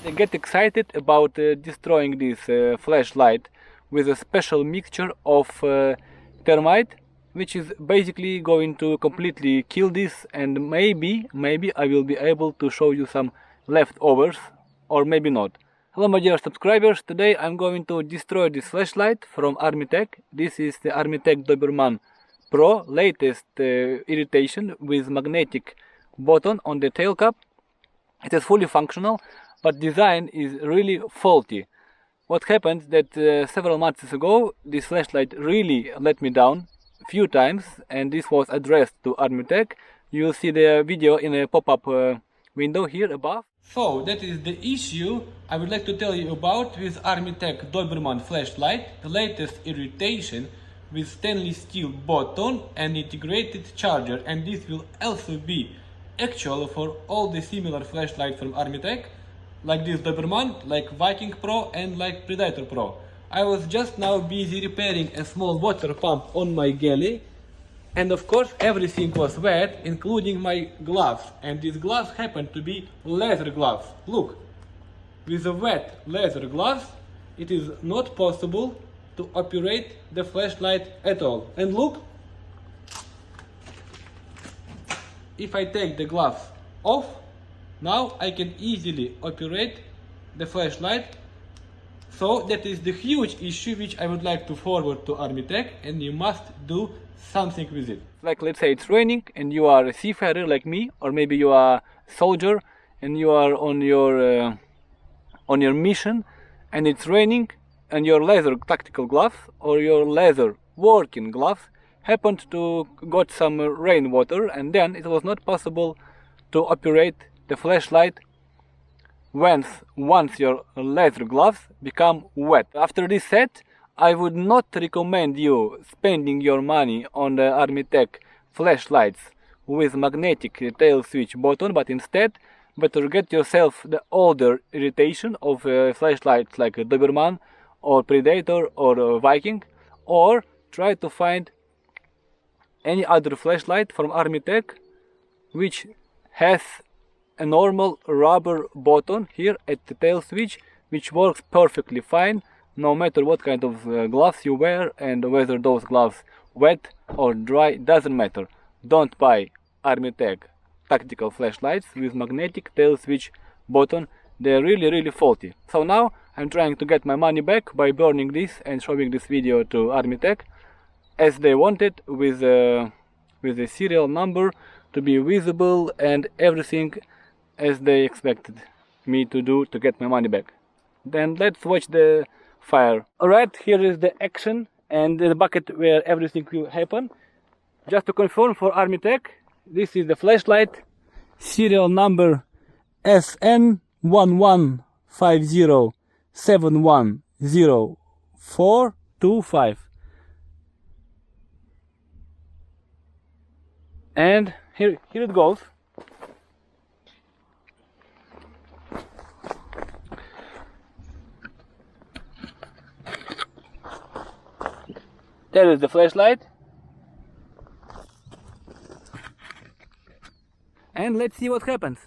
They get excited about destroying this flashlight with a special mixture of thermite, which is basically going to completely kill this, and maybe I will be able to show you some leftovers, or maybe not. Hello my dear subscribers, today I'm going to destroy this flashlight from Armytek. This is the Armytek Dobermann Pro, latest irritation with magnetic button on the tail cap. It is fully functional, but design is really faulty. What happened that several months ago this flashlight really let me down few times, and this was addressed to Armytek. You will see the video in a pop-up window here above. So that is the issue I would like to tell you about with Armytek Dobermann flashlight, the latest irritation with stainless steel button and integrated charger, and this will also be actual for all the similar flashlights from Armytek, like this Dobermann, like Viking Pro and like Predator Pro. I was just now busy repairing a small water pump on my galley, and of course everything was wet, including my gloves, and these gloves happened to be leather gloves. Look, with the wet leather gloves it is not possible to operate the flashlight at all. And look, if I take the gloves off, now I can easily operate the flashlight. So that is the huge issue which I would like to forward to Armytek, and you must do something with it. Like, let's say it's raining and you are a seafarer like me, or maybe you are a soldier and you are on your mission, and it's raining, and your leather tactical gloves or your leather working gloves happened to got some rainwater, and then it was not possible to operate the flashlight once your leather gloves become wet. After this set, I would not recommend you spending your money on the Armytek flashlights with magnetic tail switch button, but instead better get yourself the older irritation of flashlights like Dobermann or Predator or Viking, or try to find any other flashlight from Armytek which has a normal rubber button here at the tail switch, which works perfectly fine no matter what kind of gloves you wear, and whether those gloves wet or dry doesn't matter. Don't buy Armytek tactical flashlights with magnetic tail switch button. They're really faulty. So now I'm trying to get my money back by burning this and showing this video to Armytek as they wanted, with a serial number to be visible and everything as they expected me to do to get my money back. Then let's watch the fire. Alright, here is the action and the bucket where everything will happen. Just to confirm for Armytek, this is the flashlight, serial number SN1150710425. And here it goes. There is the flashlight, and let's see what happens.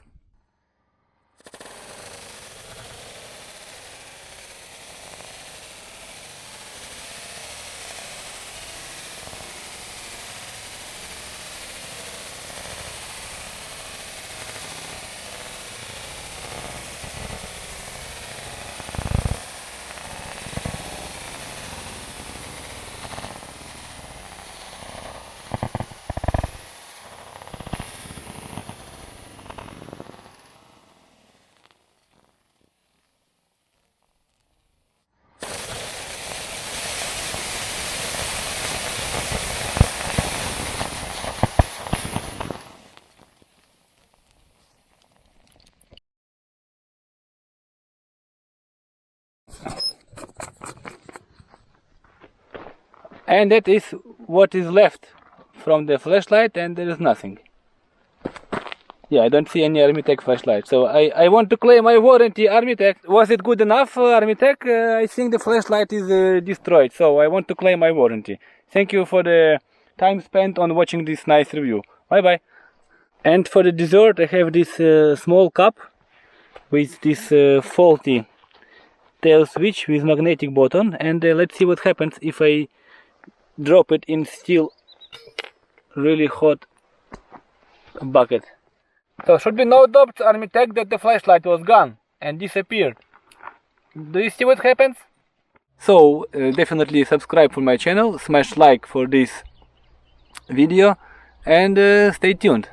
And that is what is left from the flashlight, and there is nothing. Yeah, I don't see any Armytek flashlight. So I want to claim my warranty, Armytek. Was it good enough, Armytek? I think the flashlight is destroyed, so I want to claim my warranty. Thank you for the time spent on watching this nice review. Bye bye. And for the dessert I have this small cup with this faulty tail switch with magnetic button, and let's see what happens if I drop it in still really hot bucket. So should be no doubt, Armytek, that the flashlight was gone and disappeared. Do you see what happens? So definitely subscribe for my channel, smash like for this video, and stay tuned.